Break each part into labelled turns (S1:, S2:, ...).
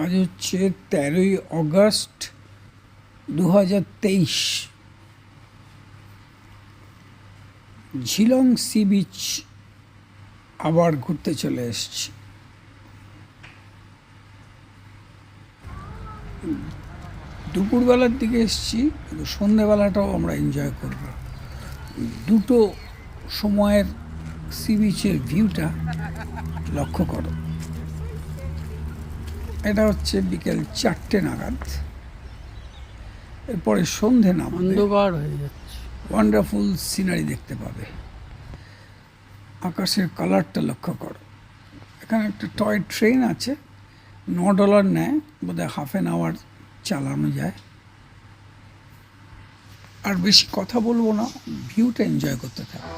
S1: আজ হচ্ছে 13ই August 2023। ঝিলং sea beach আবার ঘুরতে চলে এসেছি। দুপুরবেলার দিকে এসেছি, কিন্তু সন্ধ্যেবেলাটাও আমরা এনজয় করব। দুটো সময়ের সি বিচের ভিউটা লক্ষ্য করো। এটা হচ্ছে বিকেল 4টে নাগাদ। এরপরে সন্ধে নামবে,
S2: অন্ধকার হয়ে যাচ্ছে।
S1: ওয়ান্ডারফুল সিনারি দেখতে পাবে। আকাশের কালারটা লক্ষ্য করো। এখানে একটা টয় ট্রেন আছে, $9 নেয়, বোধহয় হাফ অ্যান আওয়ার চালানো যায়। আর বেশি কথা বলবো না, ভিউটা এনজয় করতে থাকো।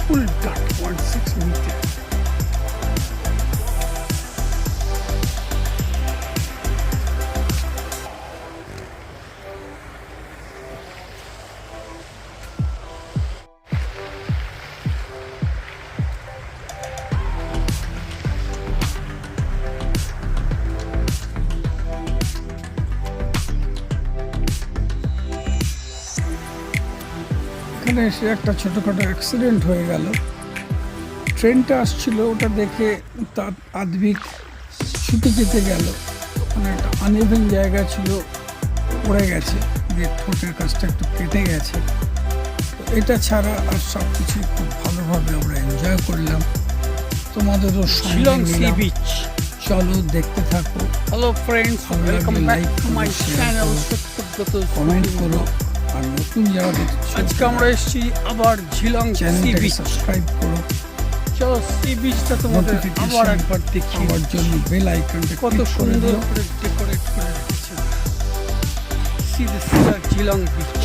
S1: Full dot 16 meters. এখানে এসে একটা ছোটোখাটো অ্যাক্সিডেন্ট হয়ে গেল। ট্রেনটা আসছিল, ওটা দেখে তার আধবিক ছুটে যেতে গেল। ওখানে একটা আনইভেন জায়গা ছিল, পড়ে গেছে, দিয়ে ঠোঁটের কাছটা একটু কেটে গেছে। তো এটা ছাড়া আর সব কিছুই খুব ভালোভাবে আমরা এনজয় করলাম। তোমাদেরও
S2: ঝিলং সি বিচ।
S1: চলো দেখতে থাকো।
S2: Hello friends, welcome back to my channel Satyabrata.
S1: Comment করো, আর নতুন যারা দেখছো
S2: আজকে আমরা এসেছি আবার ঝিলং সি বিচ।
S1: সাবস্ক্রাইব করো।
S2: চলো সি বিচটা তোমাদের আবার একবার দেখি।
S1: আমার জন্য বেল আইকনটা
S2: কত সুন্দর করে ডেকোরেট করে রেখেছে। সি দিস ঝিলং বিচ।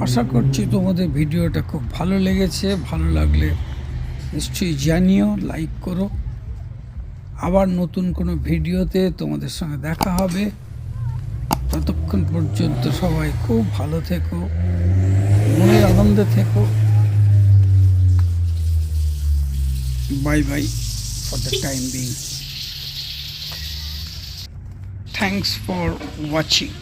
S2: আশা করছি তোমাদের ভিডিওটা খুব ভালো লেগেছে। ভালো লাগলে নিশ্চয়ই জানিও, লাইক করো। আবার নতুন কোনো ভিডিওতে তোমাদের সঙ্গে দেখা হবে। ততক্ষণ পর্যন্ত সবাই খুব ভালো থেকো, মনের আনন্দে থেকো। Bye bye for the time being. Thanks for watching.